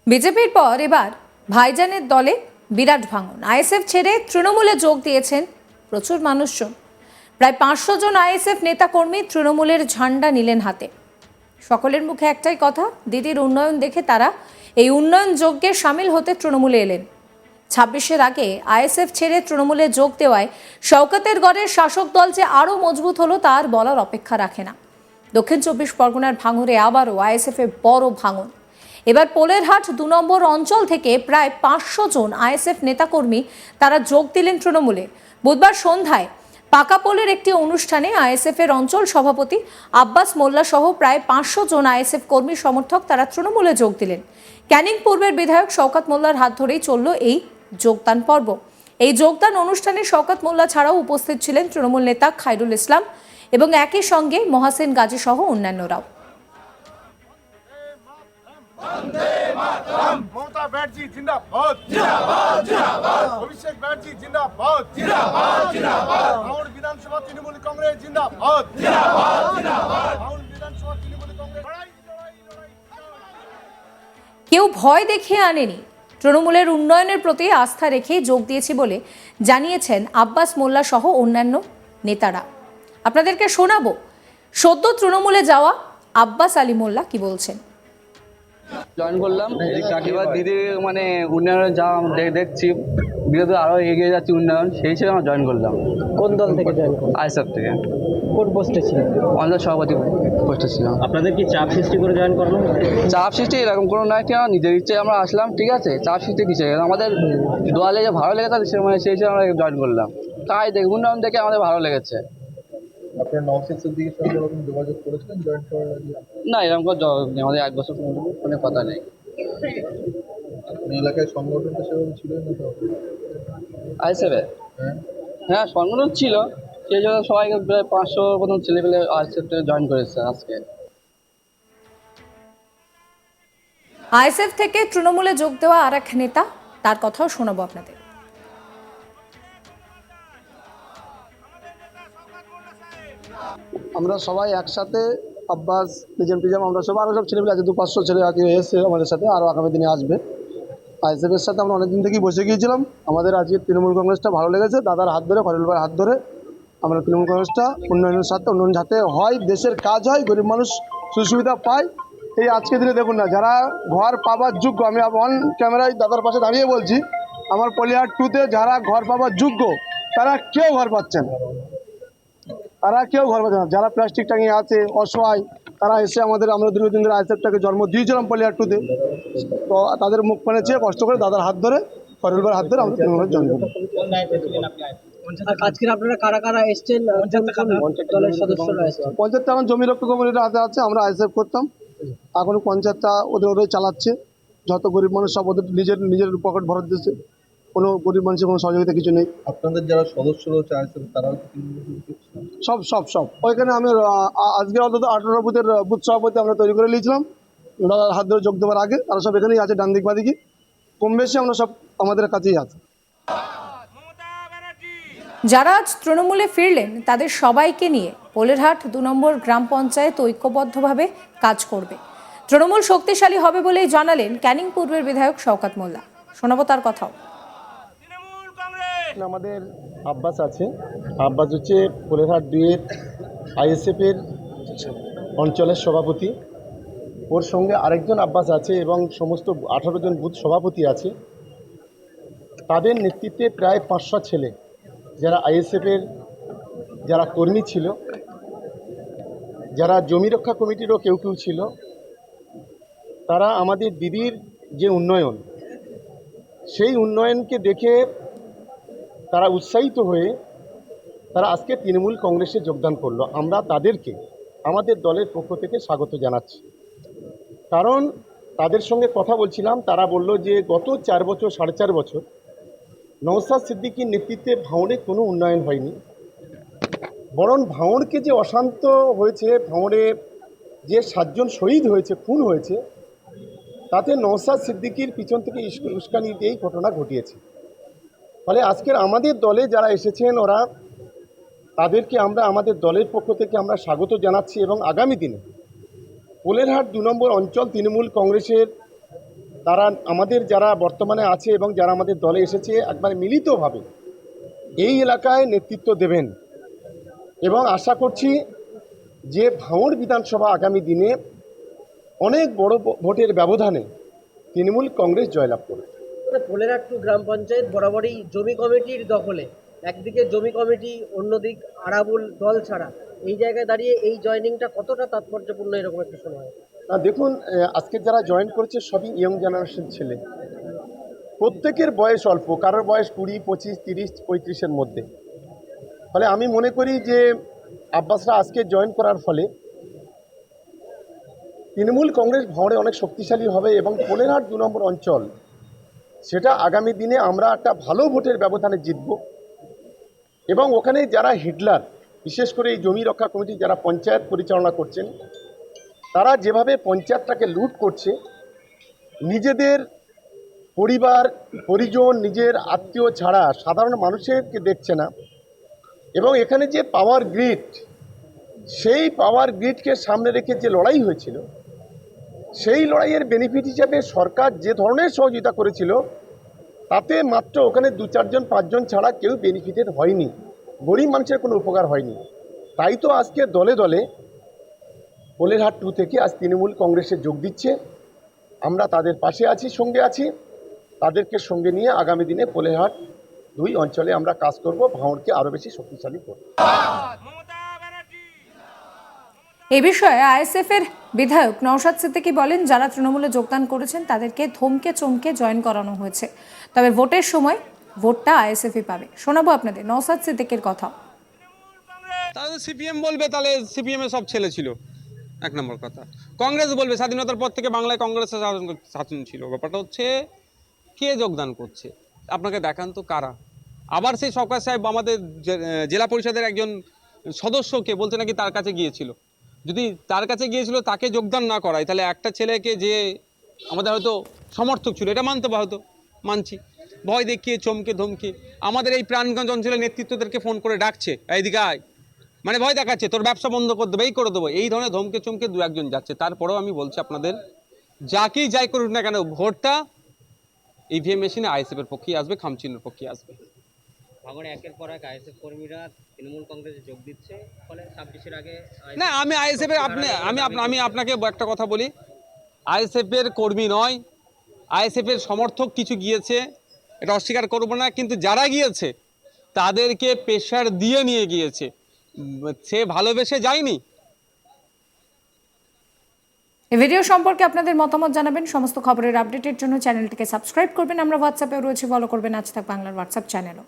বিজেপির পর এবার ভাইজানের দলে বিরাট ভাঙন। আইএসএফ ছেড়ে তৃণমূলে যোগ দিয়েছেন প্রচুর মানুষজন। প্রায় 500 জন আইএসএফ নেতাকর্মী তৃণমূলের ঝান্ডা নিলেন হাতে। সকলের মুখে একটাই কথা, দিদির উন্নয়ন দেখে তারা এই উন্নয়ন যজ্ঞে সামিল হতে তৃণমূলে এলেন। 26-এর আগে আইএসএফ ছেড়ে তৃণমূলে যোগ দেওয়ায় শওকতের গড়ের শাসক দল যে আরও মজবুত হলো তার বলার অপেক্ষা রাখে না। দক্ষিণ 24 পরগনার ভাঙড়ে আবারও আইএসএফের বড় ভাঙন। এবার পোলেরহাট 2 নম্বর অঞ্চল থেকে প্রায় 500 জন আইএসএফ নেতাকর্মী তারা যোগ দিলেন তৃণমূলে। বুধবার সন্ধ্যায় পাকাপোলের একটি অনুষ্ঠানে আইএসএফ এর অঞ্চল সভাপতি আব্বাস মোল্লা সহ প্রায় 500 জন আইএসএফ কর্মী সমর্থক তারা তৃণমূলে যোগ দিলেন। ক্যানিং পূর্বের বিধায়ক শওকত মোল্লার হাত ধরেই চলল এই যোগদান পর্ব। এই যোগদান অনুষ্ঠানে শওকত মোল্লা ছাড়াও উপস্থিত ছিলেন তৃণমূল নেতা খায়রুল ইসলাম এবং একই সঙ্গে মহাসেন গাজী সহ অন্যান্যরাও। মমতা ব্যানার্জি জিন্দাবাদ জিন্দাবাদ জিন্দাবাদ অভিষেক ব্যানার্জি জিন্দাবাদ জিন্দাবাদ জিন্দাবাদ ভাঙড় বিধানসভা তৃণমূল কংগ্রেস জিন্দাবাদ জিন্দাবাদ জিন্দাবাদ ভাঙড় বিধানসভা তৃণমূল কংগ্রেস কেউ ভয় দেখিয়ে আনেনি, তৃণমূলের উন্নয়নের প্রতি আস্থা রেখে যোগ দিয়েছি বলে জানিয়েছেন আব্বাস মোল্লা সহ অন্যান্য নেতারা। আপনাদেরকে শোনাবো সদ্য তৃণমূলে যাওয়া আব্বাস আলী মোল্লা কি বলছেন। জয়েন করলাম, এবার দিদি মানে উন্নয়নের যা দেখছি বিরোধী আরও এগিয়ে যাচ্ছে উন্নয়ন, সেই হিসেবে আমরা জয়েন করলাম। কোন দল থেকে জয়েন করলেন? আইএসএফ থেকে। কোন পোস্টে ছিলেন? অঞ্চল সভাপতি পোস্টে ছিলাম। আপনাদের কি চাপ সৃষ্টি করে জয়েন করলেন? চাপ সৃষ্টি এরকম কোনো নয়, ঠিক, নিজের ইচ্ছে আমরা আসলাম, ঠিক আছে। চাপ সৃষ্টি কিসে, আমাদের দোয়ালে যে ভালো লেগেছে সেই হিসেবে আমরা জয়েন করলাম। তাই দেখ উন্নয়ন দেখে আমাদের ভালো লেগেছে। আপনার নওশাদ সিদ্দিকীর সঙ্গে এরকম যোগাযোগ করেছিলেন জয়েন করার আগে? না, এরকম কোনো যোগাযোগ নেই, আমাদের 1 বছর কোনো কথা নেই। এলাকায় সংগঠনটা সেরকম ছিল না তো? আইএসএফে হ্যাঁ সংগঠন ছিল, সেই জন্য সবাইকে প্রায় 500 মতন ছেলেপেলে আইএসএফ জয়েন করেছে আজকে। আইএসএফ থেকে তৃণমূলে যোগ দেওয়া আর এক নেতা, তার কথাও শোনাবো আপনাদের। আমরা সবাই একসাথে, আব্বাস, প্রিজাম, আমরা সব আরও সব ছেলেপেলে আছে, 200-500 ছেলে এসে আমাদের সাথে, আরও আগামী দিনে আসবে। আইএসএফের সাথে আমরা অনেকদিন থেকেই বসে গিয়েছিলাম। আমাদের আজকে তৃণমূল কংগ্রেসটা ভালো লেগেছে, দাদার হাত ধরে, খলিল ভাইয়ের হাত ধরে আমরা তৃণমূল কংগ্রেসটা উন্নয়নের সাথে উন্নয়ন যাতে হয়, দেশের কাজ হয়, গরিব মানুষ সুবিধা পায়। এই আজকে দিনে দেখুন না, যারা ঘর পাবার যোগ্য, আমি অন ক্যামেরায় দাদার পাশে দাঁড়িয়ে বলছি, আমার পলিহাট 2-তে যারা ঘর পাবার যোগ্য তারা কেউ ঘর পাচ্ছে না, যারা প্লাস্টিক টাঙিয়ে আছে অসহায়, তারা এসে আমরা দীর্ঘদিন ধরে আইএসএফটাকে জন্ম দিয়েছিলাম পলিহাট 2-তে, তো তাদের মুখ পানে চেয়ে কষ্ট করে দাদার হাত ধরে, খলিলবার হাত ধরে আমরা তৃণমূলের জন্ম দিই। আজকে আপনারা কারা কারা এসেছেন? দলের সদস্যরা এসেছেন। পঞ্চায়েতটা এখন জমি রক্ষা কমিটির হাতে আছে, আমরা আইএসএফ করতাম, এখন পঞ্চায়েতটা ওদের চালাচ্ছে। যত গরিব মানুষ সব ওদের নিজের পকেট ভরার দিচ্ছে, কোনো গরিব মানুষের কোনো সহযোগিতা কিছু নেই। আপনাদের যারা সদস্য রয়েছে আইএসএফ তারাও সব ওইখানে আমি আজকে অন্তত 18 বুথের বুথ সভাপতি আমরা তৈরি করে নিয়েছিলাম দাদার হাত ধরে যোগ দেওয়ার আগে, তারা সব এখানেই আছে, ডান দিক বাদিকে কম বেশি আমরা সব আমাদের কাছেই আছে। যারা আজ তৃণমূলে ফিরলেন তাদের সবাইকে নিয়ে পোলেরহাট 2 নম্বর গ্রাম পঞ্চায়েত ঐক্যবদ্ধভাবে কাজ করবে। তৃণমূল শক্তিশালী হবে বলেই জানালেন ক্যানিং পূর্বের বিধায়ক শওকত মোল্লা। শোনাবো তার কথাও। আমাদের আব্বাস আছে, আব্বাস হচ্ছে পোলেরহাট 2-এর আইএসএফের অঞ্চলের সভাপতি, ওর সঙ্গে আরেকজন আব্বাস আছে এবং সমস্ত 18 জন বুথ সভাপতি আছে। তাদের নেতৃত্বে প্রায় 500 ছেলে যারা আইএসএফের যারা কর্মী ছিল, যারা জমি রক্ষা কমিটিরও কেউ ছিল, তারা আমাদের দিদির যে উন্নয়ন, সেই উন্নয়নকে দেখে তারা উৎসাহিত হয়ে তারা আজকে তৃণমূল কংগ্রেসে যোগদান করলো। আমরা তাদেরকে আমাদের দলের পক্ষ থেকে স্বাগত জানাচ্ছি, কারণ তাদের সঙ্গে কথা বলছিলাম, তারা বলল যে গত 4 বছর 4.5 বছর নওশাদ সিদ্দিকীর নেতৃত্বে ভাঙড়ে কোনো উন্নয়ন হয়নি, বরং ভাঙড়কে যে অশান্ত হয়েছে, ভাঙড়ে যে 7 জন শহীদ হয়েছে, খুন হয়েছে, তাতে নওশাদ সিদ্দিকীর পিছন থেকে উস্কানি দিয়েই ঘটনা ঘটিয়েছে। ফলে আজকের আমাদের দলে যারা এসেছেন ওরা, তাদেরকে আমরা আমাদের দলের পক্ষ থেকে আমরা স্বাগত জানাচ্ছি এবং আগামী দিনে পোলেরহাট 2 নম্বর অঞ্চল তৃণমূল কংগ্রেসের তারা আমাদের যারা বর্তমানে আছে এবং যারা আমাদের দলে এসেছে একবার মিলিতভাবে এই এলাকায় নেতৃত্ব দেবেন এবং আশা করছি যে ভাঙড় বিধানসভা আগামী দিনে অনেক বড় ভোটের ব্যবধানে তৃণমূল কংগ্রেস জয়লাভ করবে। পোলেরহাট টু গ্রাম পঞ্চায়েত বরাবরই জমি কমিটির দখলে, একদিকে জমি কমিটি, অন্যদিক আরাবুল দল ছাড়া, এই জায়গায় দাঁড়িয়ে এই জয়নিংটা কতটা তাৎপর্যপূর্ণ এরকম একটা সময়? না দেখুন, আজকে যারা জয়েন করেছে সবই ইয়ং জেনারেশন ছেলে, প্রত্যেকের বয়স অল্প, কারোর বয়স 20, 25, 30, 35-এর মধ্যে। ফলে আমি মনে করি যে আব্বাসরা আজকে জয়েন করার ফলে তৃণমূল কংগ্রেস ভাঙড়ে অনেক শক্তিশালী হবে এবং পোলেরহাট 2 নম্বর অঞ্চল সেটা আগামী দিনে আমরা একটা ভালো ভোটের ব্যবধানে জিতব এবং ওখানে যারা হিটলার, বিশেষ করে এই জমি রক্ষা কমিটি যারা পঞ্চায়েত পরিচালনা করছেন, তারা যেভাবে পঞ্চায়েতটাকে লুট করছে, নিজেদের পরিবার পরিজন নিজের আত্মীয় ছাড়া সাধারণ মানুষেরকে দেখছে না এবং এখানে যে পাওয়ার গ্রিড, সেই পাওয়ার গ্রিডকে সামনে রেখে যে লড়াই হয়েছিল, সেই লড়াইয়ের বেনিফিট হিসাবে সরকার যে ধরনের সহযোগিতা করেছিল তাতে মাত্র ওখানে 2-4 জন 5 জন ছাড়া কেউ বেনিফিটেড হয়নি, গরিব মানুষের কোনো উপকার হয়নি। তাই তো আজকে দলে দলে পোলেরহাট 2 থেকে আজ তৃণমূল কংগ্রেসে যোগ দিচ্ছে। আমরা তাদের পাশে আছি, সঙ্গে আছি, তাদেরকে সঙ্গে নিয়ে আগামী দিনে পোলেরহাট 2 অঞ্চলে আমরা কাজ করব, ভাঙড়কে আরও বেশি শক্তিশালী করব। এ বিষয়ে আইএসএফ এর বিধায়ক নওশাদ সিদ্দিকী বলেন, যারা তৃণমূলে যোগদান করেছেন তাদেরকে ধমকে চমকে জয়েন করানো হয়েছে, তবে ভোটের সময় ভোটটা আইএসএফই পাবে। শোনাবো আপনাদের নওশাদ সিদ্দিকীর কথা। তাহলে সিপিএম বলবে তাহলে সিপিএম এর সব ছেলে ছিল, 1 নম্বর কথা। কংগ্রেস বলবে স্বাধীনতার পর থেকে বাংলায় কংগ্রেসের শাসন ছিল। ব্যাপারটা হচ্ছে কে যোগদান করছে, আপনাকে দেখান তো কারা। আবার সেই সরকার সাহেব আমাদের জেলা পরিষদের একজন সদস্যকে বলতে নাকি তার কাছে গিয়েছিল। যদি তার কাছে গিয়েছিল তাকে যোগদান না করায়, তাহলে একটা ছেলেকে যে আমাদের হয়তো সমর্থক ছিল, এটা মানতে বা হয়তো মানছি, ভয় দেখিয়ে চমকে ধমকে আমাদের এই প্রাণগঞ্জ অঞ্চলের নেতৃত্বদেরকে ফোন করে ডাকছে, এইদিকে আয়, মানে ভয় দেখাচ্ছে তোর ব্যবসা বন্ধ করে দেবো, এই করে দেবো, এই ধরনের ধমকে চমকে 2-1 জন যাচ্ছে। তারপরেও আমি বলছি আপনাদের, যাকেই যাই করুক না কেন, ভোটটা ইভিএম মেশিনে আইএসএফ এর পক্ষেই আসবে, খামচিনের পক্ষেই আসবে। ভাঙড়ে একের পর এক আইএসএফ কর্মীরা তৃণমূল কংগ্রেসে যোগ দিচ্ছে, ফলে 26-এর আগে না, আমি আইএসএফ এর আমি আপনাকে একটা কথা বলি, আইএসএফ এর কর্মী নয়, আইএসএফ এর সমর্থক কিছু গিয়েছে, এটা অস্বীকার করব না, কিন্তু যারা গিয়েছে তাদেরকে প্রেশার দিয়ে নিয়ে গিয়েছে, সে ভালোবেসে যায়নি। এই ভিডিও সম্পর্কে আপনাদের মতামত জানাবেন। সমস্ত খবরের আপডেটের জন্য চ্যানেলটিকে সাবস্ক্রাইব করবেন। আমরা হোয়াটসঅ্যাপেও রয়েছে, ফলো করবেন আজ তাক বাংলার হোয়াটসঅ্যাপ চ্যানেলও।